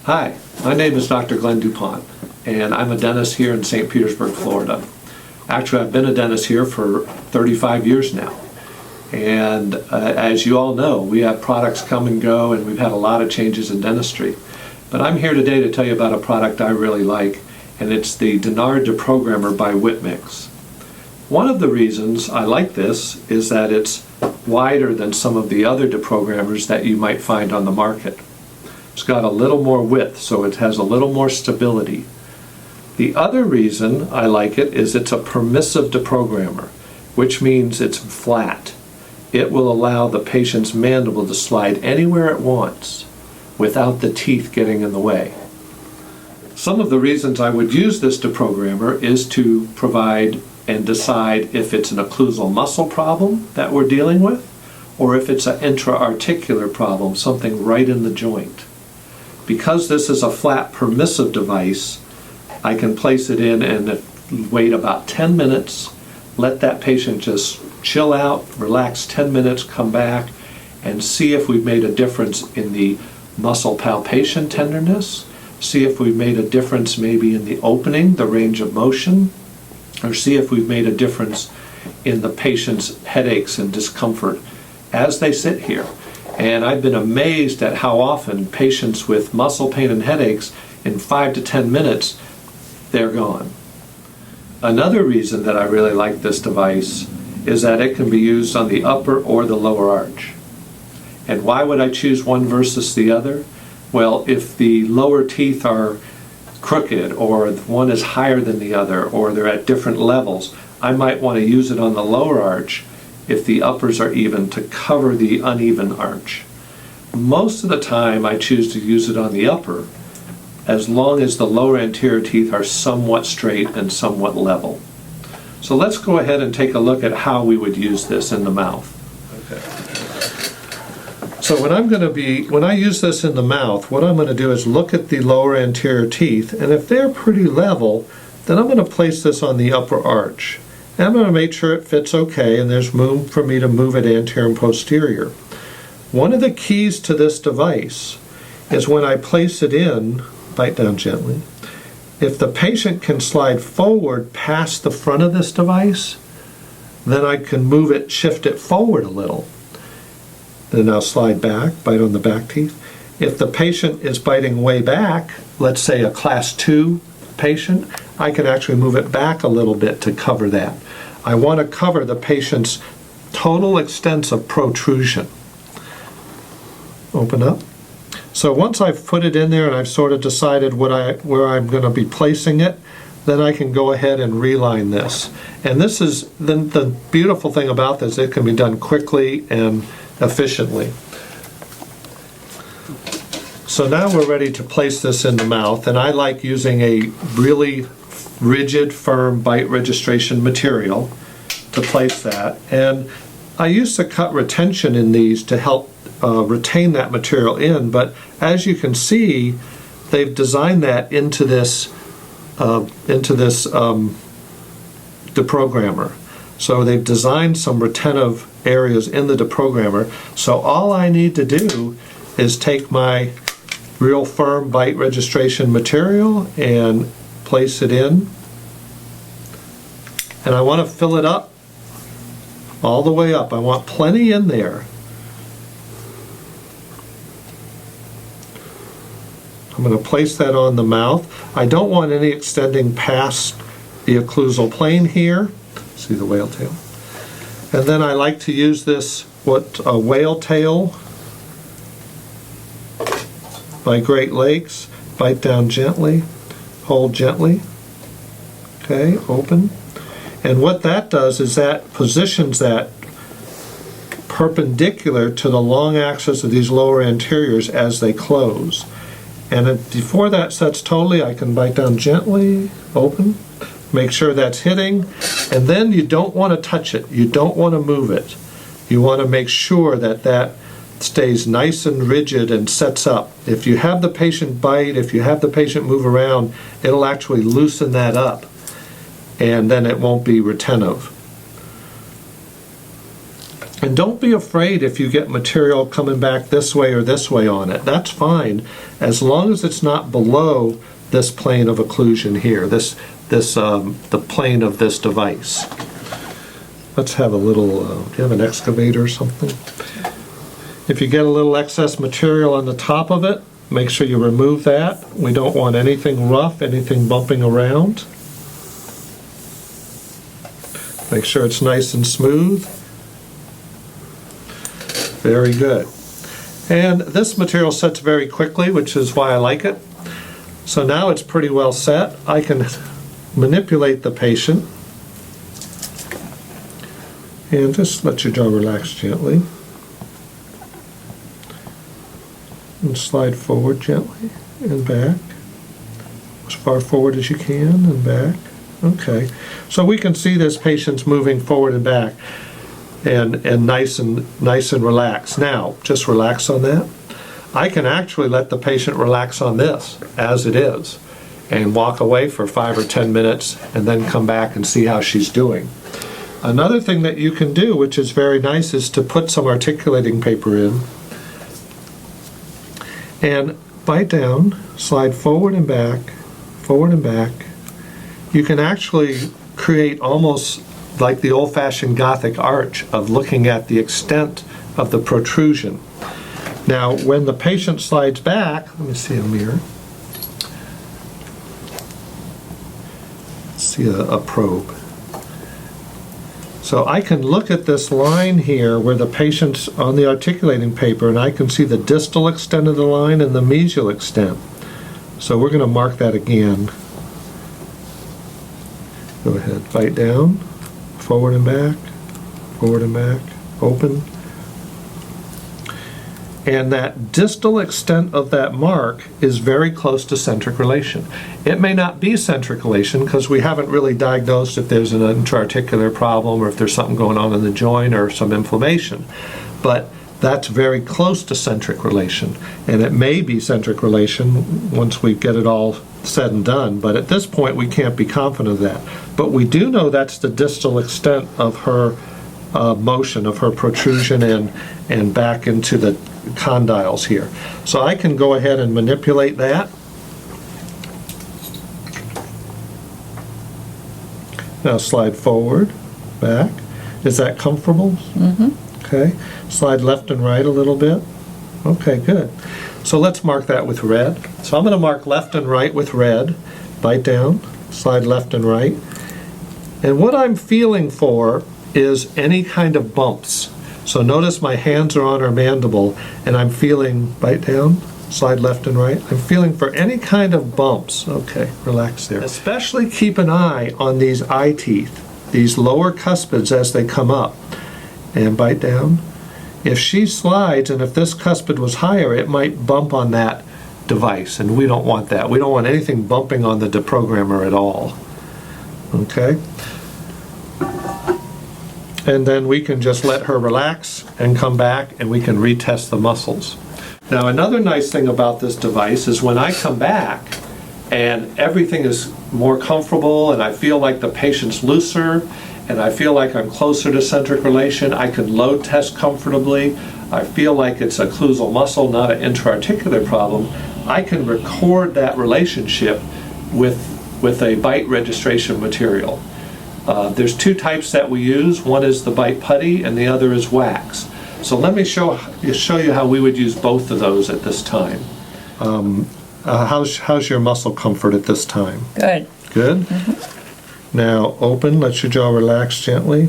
Hi, my name is Dr. Glenn DuPont, and I'm a dentist here in St. Petersburg, Florida. Actually, I've been a dentist here for 35 years now. And as you all know, we have products come and go, and we've had a lot of changes in dentistry. But I'm here today to tell you about a product I really like, and it's the Denar Deprogrammer by Whitmix. One of the reasons I like this is that it's wider than some of the other deprogrammers that you might find on the market. It's got a little more width, so it has a little more stability. The other reason I like it is it's a permissive deprogrammer, which means it's flat. It will allow the patient's mandible to slide anywhere it wants without the teeth getting in the way. Some of the reasons I would use this deprogrammer is to provide and decide if it's an occlusal muscle problem that we're dealing with, or if it's an intra-articular problem, something right in the joint. Because this is a flat permissive device, I can place it in and wait about 10 minutes, let that patient just chill out, relax 10 minutes, come back, and see if we've made a difference in the muscle palpation tenderness, see if we've made a difference maybe in the opening, the range of motion, or see if we've made a difference in the patient's headaches and discomfort as they sit here. And I've been amazed at how often patients with muscle pain and headaches, in 5 to 10 minutes, they're gone. Another reason that I really like this device is that it can be used on the upper or the lower arch. And why would I choose one versus the other? Well, if the lower teeth are crooked, or one is higher than the other, or they're at different levels, I might want to use it on the lower arch if the uppers are even, to cover the uneven arch. Most of the time I choose to use it on the upper, as long as the lower anterior teeth are somewhat straight and somewhat level. So let's go ahead and take a look at how we would use this in the mouth. Okay. So when I use this in the mouth, what I'm going to do is look at the lower anterior teeth, and if they're pretty level, then I'm going to place this on the upper arch. And I'm going to make sure it fits okay, and there's room for me to move it anterior and posterior. One of the keys to this device is when I place it in, bite down gently, if the patient can slide forward past the front of this device, then I can move it, shift it forward a little. Then I'll slide back, bite on the back teeth. If the patient is biting way back, let's say a class 2 patient, I can actually move it back a little bit to cover that. I want to cover the patient's total extent of protrusion. Open up. So once I've put it in there and I've sort of decided where I'm going to be placing it, then I can go ahead and reline this. And this is the beautiful thing about this, it can be done quickly and efficiently. So now we're ready to place this in the mouth, and I like using a really rigid, firm bite registration material to place that. And I used to cut retention in these to help retain that material in, but as you can see, they've designed that into this deprogrammer. So they've designed some retentive areas in the deprogrammer. So all I need to do is take my real firm bite registration material and place it in. And I want to fill it up all the way up. I want plenty in there. I'm going to place that on the mouth. I don't want any extending past the occlusal plane here. See the whale tail? And then I like to use this, a whale tail by Great Lakes. Bite down gently, hold gently. Okay, open. And what that does is that positions that perpendicular to the long axis of these lower anteriors as they close. And before that sets totally, I can bite down gently, open, make sure that's hitting, and then you don't want to touch it. You don't want to move it. You want to make sure that that stays nice and rigid and sets up. If you have the patient bite, if you have the patient move around, it'll actually loosen that up, and then it won't be retentive. And don't be afraid if you get material coming back this way or this way on it. That's fine, as long as it's not below this plane of occlusion here, the plane of this device. Let's have a little, do you have an excavator or something? If you get a little excess material on the top of it, make sure you remove that. We don't want anything rough, anything bumping around. Make sure it's nice and smooth. Very good. And this material sets very quickly, which is why I like it. So now it's pretty well set. I can manipulate the patient and just let your jaw relax gently. And slide forward gently and back. As far forward as you can and back. Okay. So we can see this patient's moving forward and back. And nice and relaxed. Now, just relax on that. I can actually let the patient relax on this as it is and walk away for 5 or 10 minutes and then come back and see how she's doing. Another thing that you can do, which is very nice, is to put some articulating paper in and bite down, slide forward and back, forward and back. You can actually create almost like the old-fashioned Gothic arch of looking at the extent of the protrusion. Now, when the patient slides back, let me see a mirror. Let's see a probe. So I can look at this line here where the patient's on the articulating paper, and I can see the distal extent of the line and the mesial extent. So we're going to mark that again. Go ahead, bite down. Forward and back, open. And that distal extent of that mark is very close to centric relation. It may not be centric relation because we haven't really diagnosed if there's an intra-articular problem or if there's something going on in the joint or some inflammation. But that's very close to centric relation. And it may be centric relation once we get it all said and done, but at this point we can't be confident of that. But we do know that's the distal extent of her motion, of her protrusion and back into the condyles here. So I can go ahead and manipulate that. Now slide forward, back. Is that comfortable? Mm-hmm. Okay. Slide left and right a little bit. Okay, good. So let's mark that with red. So I'm going to mark left and right with red. Bite down, slide left and right. And what I'm feeling for is any kind of bumps. So notice my hands are on her mandible and I'm feeling, bite down, slide left and right. I'm feeling for any kind of bumps. Okay, relax there. Especially keep an eye on these eye teeth, these lower cuspids as they come up. And bite down. If she slides and if this cuspid was higher, it might bump on that device, and we don't want that. We don't want anything bumping on the deprogrammer at all. Okay? And then we can just let her relax and come back and we can retest the muscles. Now another nice thing about this device is when I come back and everything is more comfortable and I feel like the patient's looser and I feel like I'm closer to centric relation, I can load test comfortably, I feel like it's a occlusal muscle, not an intra-articular problem, I can record that relationship with a bite registration material. There's two types that we use. One is the bite putty and the other is wax. So let me show you how we would use both of those at this time. How's your muscle comfort at this time? Good. Good? Mm-hmm. Now open, let your jaw relax gently.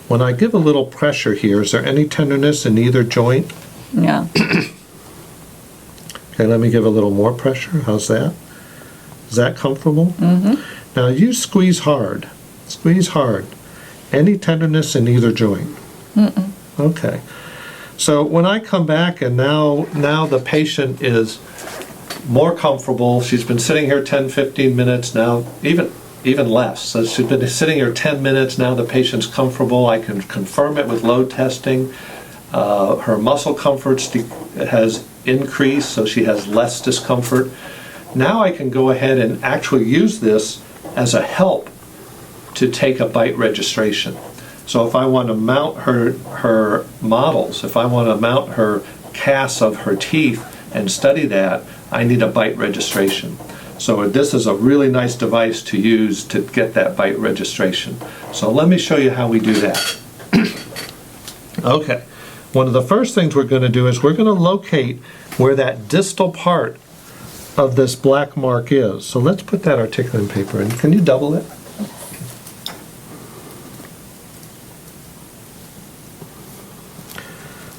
When I give a little pressure here, is there any tenderness in either joint? No. Okay, let me give a little more pressure. How's that? Is that comfortable? Mm-hmm. Now you squeeze hard. Squeeze hard. Any tenderness in either joint? Mm-mm. Okay. So when I come back and now the patient is more comfortable, she's been sitting here 10, 15 minutes now, even less. So she's been sitting here 10 minutes, now the patient's comfortable. I can confirm it with load testing. Her muscle comfort has increased, so she has less discomfort. Now I can go ahead and actually use this as a help to take a bite registration. So if I want to mount her models, if I want to mount her casts of her teeth and study that, I need a bite registration. So this is a really nice device to use to get that bite registration. So let me show you how we do that. Okay, one of the first things we're going to do is we're going to locate where that distal part of this black mark is. So let's put that articulating paper in. Can you double it?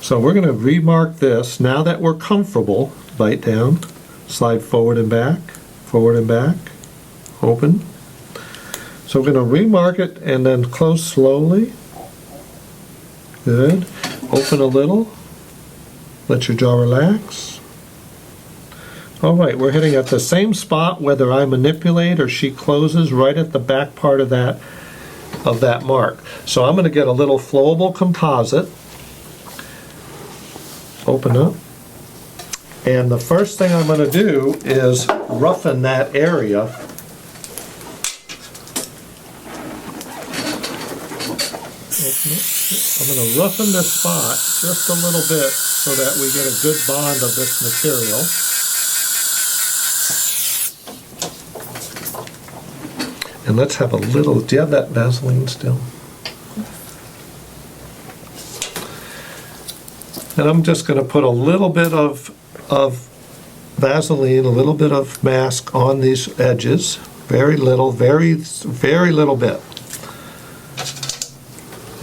So we're going to remark this. Now that we're comfortable, bite down, slide forward and back, open. So we're going to remark it and then close slowly. Good. Open a little. Let your jaw relax. All right, we're hitting at the same spot whether I manipulate or she closes, right at the back part of that mark. So I'm going to get a little flowable composite. Open up. And the first thing I'm going to do is roughen that area. I'm going to roughen this spot just a little bit so that we get a good bond of this material. And let's have a little, do you have that Vaseline still? And I'm just going to put a little bit of Vaseline, a little bit of mask on these edges. Very little, very little bit.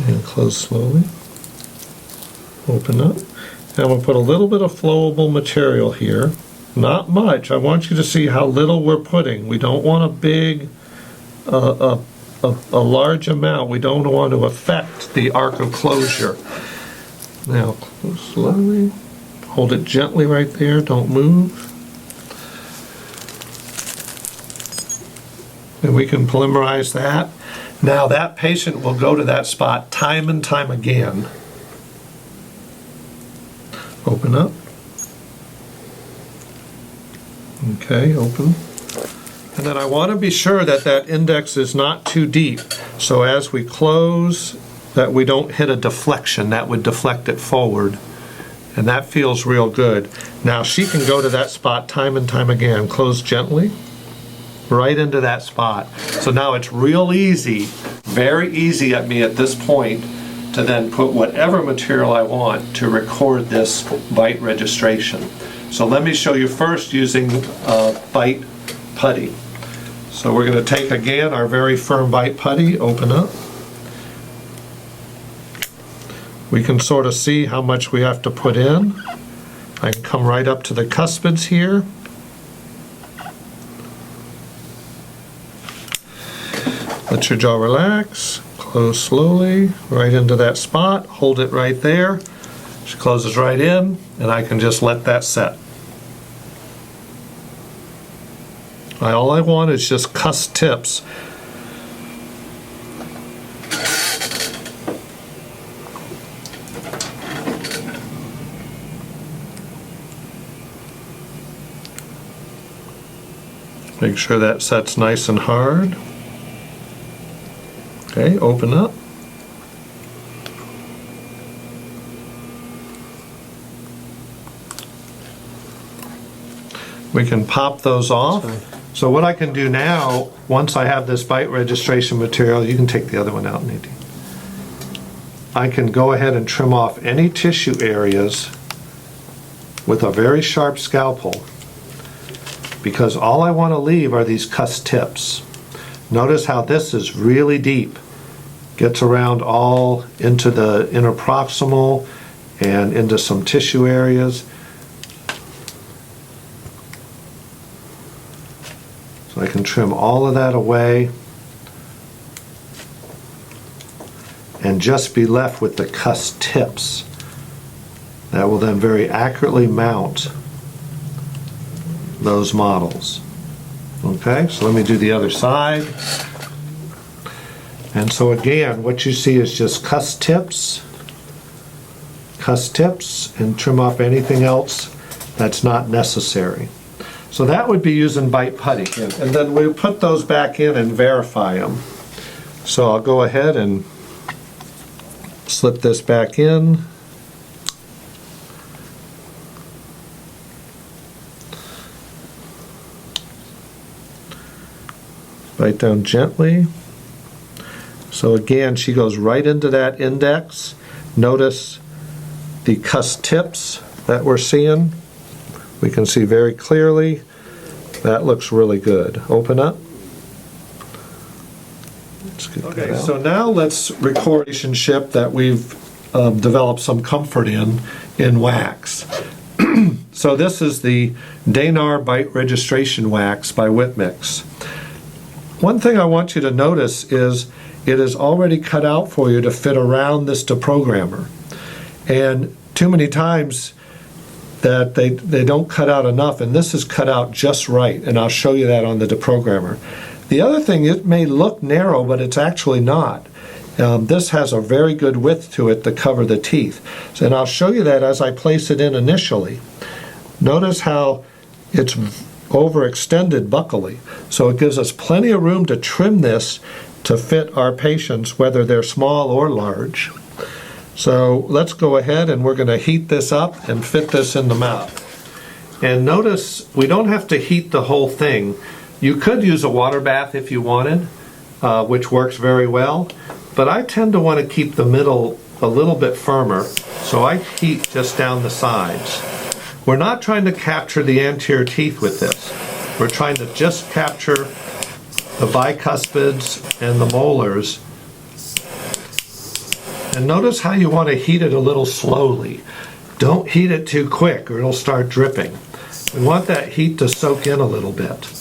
And close slowly. Open up. And I'm going to put a little bit of flowable material here. Not much. I want you to see how little we're putting. We don't want a big, a large amount. We don't want to affect the arc of closure. Now, close slowly. Hold it gently right there. Don't move. And we can polymerize that. Now that patient will go to that spot time and time again. Open up. Okay, open. And then I want to be sure that that index is not too deep. So as we close, that we don't hit a deflection. That would deflect it forward. And that feels real good. Now she can go to that spot time and time again. Close gently. Right into that spot. So now it's real easy, very easy at me at this point to then put whatever material I want to record this bite registration. So let me show you first using bite putty. So we're going to take again our very firm bite putty, open up. We can sort of see how much we have to put in. I can come right up to the cuspids here. Let your jaw relax, close slowly, right into that spot, hold it right there. She closes right in, and I can just let that set. All I want is just cusp tips. Make sure that sets nice and hard. Okay, open up. We can pop those off. So what I can do now, once I have this bite registration material, you can take the other one out, Nadine. I can go ahead and trim off any tissue areas with a very sharp scalpel, because all I want to leave are these cusp tips. Notice how this is really deep. Gets around all into the interproximal and into some tissue areas. So I can trim all of that away and just be left with the cusp tips. That will then very accurately mount those models. Okay, so let me do the other side. And so again, what you see is just cusp tips, and trim off anything else that's not necessary. So that would be using bite putty. And then we put those back in and verify them. So I'll go ahead and slip this back in. Bite down gently. So again, she goes right into that index. Notice the cusped tips that we're seeing. We can see very clearly. That looks really good. Open up. Okay, so now let's record a relationship that we've developed some comfort in wax. So this is the Denar Bite Registration Wax by Whitmix. One thing I want you to notice is it is already cut out for you to fit around this deprogrammer. And too many times that they don't cut out enough, and this is cut out just right, and I'll show you that on the deprogrammer. The other thing, it may look narrow, but it's actually not. This has a very good width to it to cover the teeth. And I'll show you that as I place it in initially. Notice how it's overextended buccally. So it gives us plenty of room to trim this to fit our patients, whether they're small or large. So let's go ahead and we're going to heat this up and fit this in the mouth. And notice we don't have to heat the whole thing. You could use a water bath if you wanted, which works very well, but I tend to want to keep the middle a little bit firmer, so I heat just down the sides. We're not trying to capture the anterior teeth with this. We're trying to just capture the bicuspids and the molars. And notice how you want to heat it a little slowly. Don't heat it too quick or it'll start dripping. We want that heat to soak in a little bit.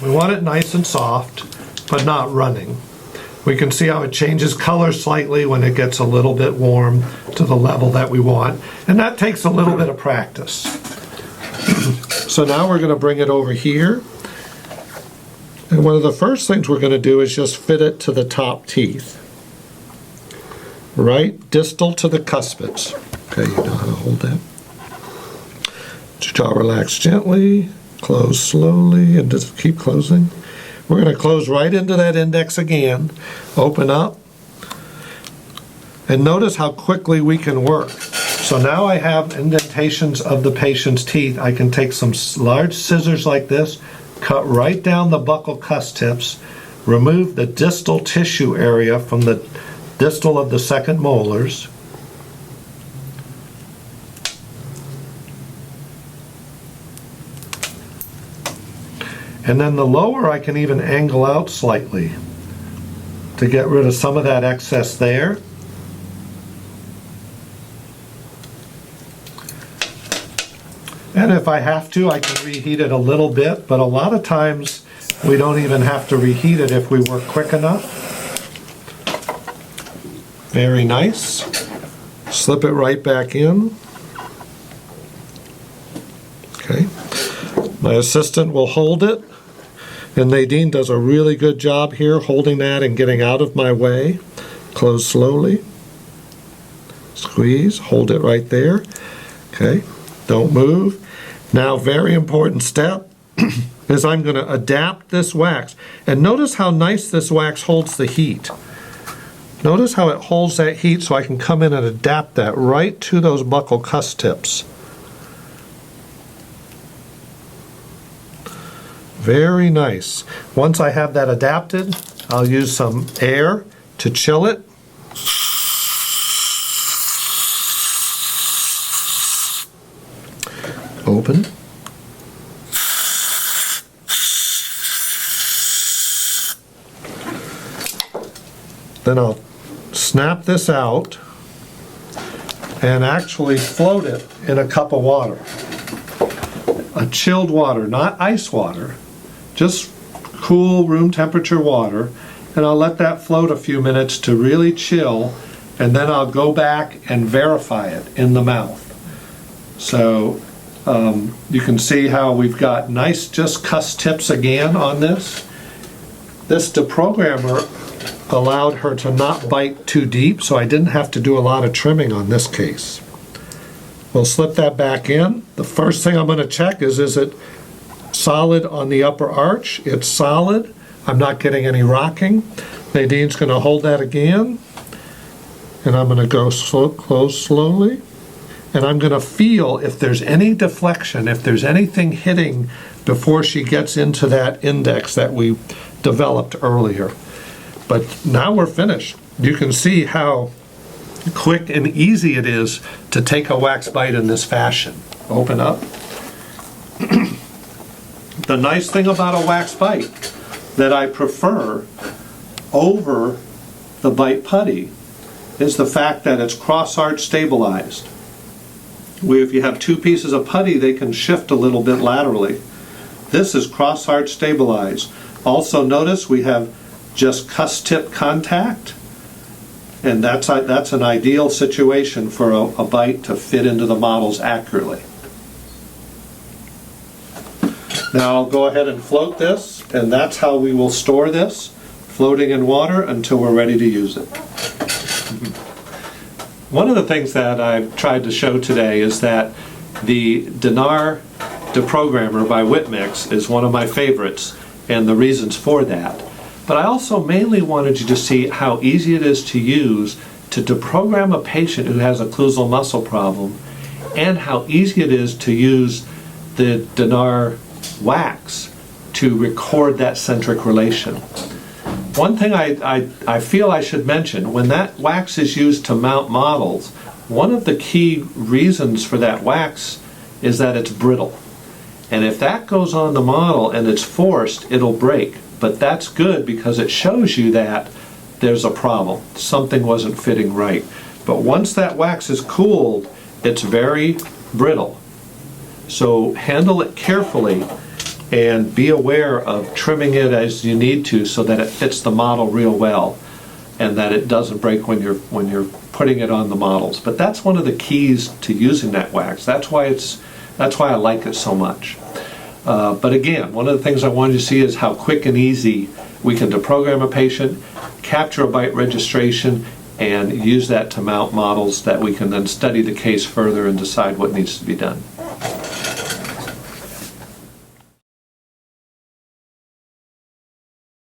We want it nice and soft, but not running. We can see how it changes color slightly when it gets a little bit warm to the level that we want, and that takes a little bit of practice. So now we're going to bring it over here, and one of the first things we're going to do is just fit it to the top teeth. Right distal to the cuspids. Okay, you know how to hold that. Jaw relax gently. Close slowly and just keep closing. We're going to close right into that index again. Open up. And notice how quickly we can work. So now I have indentations of the patient's teeth. I can take some large scissors like this, cut right down the buccal cusp tips, remove the distal tissue area from the distal of the second molars. And then the lower I can even angle out slightly to get rid of some of that excess there. And if I have to, I can reheat it a little bit, but a lot of times we don't even have to reheat it if we work quick enough. Very nice. Slip it right back in. Okay. My assistant will hold it. And Nadine does a really good job here holding that and getting out of my way. Close slowly. Squeeze. Hold it right there. Okay. Don't move. Now, very important step is I'm going to adapt this wax. And notice how nice this wax holds the heat. Notice how it holds that heat so I can come in and adapt that right to those buccal cusp tips. Very nice. Once I have that adapted, I'll use some air to chill it. Open. Then I'll snap this out and actually float it in a cup of water. A chilled water, not ice water. Just cool room temperature water, and I'll let that float a few minutes to really chill, and then I'll go back and verify it in the mouth. So you can see how we've got nice just cusp tips again on this. This deprogrammer allowed her to not bite too deep, so I didn't have to do a lot of trimming on this case. We'll slip that back in. The first thing I'm going to check is it solid on the upper arch? It's solid. I'm not getting any rocking. Nadine's going to hold that again. And I'm going to go close slowly. And I'm going to feel if there's any deflection, if there's anything hitting before she gets into that index that we developed earlier. But now we're finished. You can see how quick and easy it is to take a wax bite in this fashion. Open up. The nice thing about a wax bite that I prefer over the bite putty is the fact that it's cross-arch stabilized. If you have two pieces of putty, they can shift a little bit laterally. This is cross-arch stabilized. Also notice we have just cuss-tip contact, and that's an ideal situation for a bite to fit into the models accurately. Now I'll go ahead and float this, and that's how we will store this, floating in water until we're ready to use it. One of the things that I've tried to show today is that the Denar Deprogrammer by Whitmix is one of my favorites, and the reasons for that. But I also mainly wanted you to see how easy it is to use to deprogram a patient who has a occlusal muscle problem, and how easy it is to use the Denar Wax to record that centric relation. One thing I feel I should mention, when that wax is used to mount models, one of the key reasons for that wax is that it's brittle. And if that goes on the model and it's forced, it'll break. But that's good because it shows you that there's a problem. Something wasn't fitting right. But once that wax is cooled, it's very brittle. So handle it carefully and be aware of trimming it as you need to so that it fits the model real well and that it doesn't break when you're putting it on the models. But that's one of the keys to using that wax. That's why I like it so much. But again, one of the things I wanted you to see is how quick and easy we can deprogram a patient, capture a bite registration, and use that to mount models that we can then study the case further and decide what needs to be done.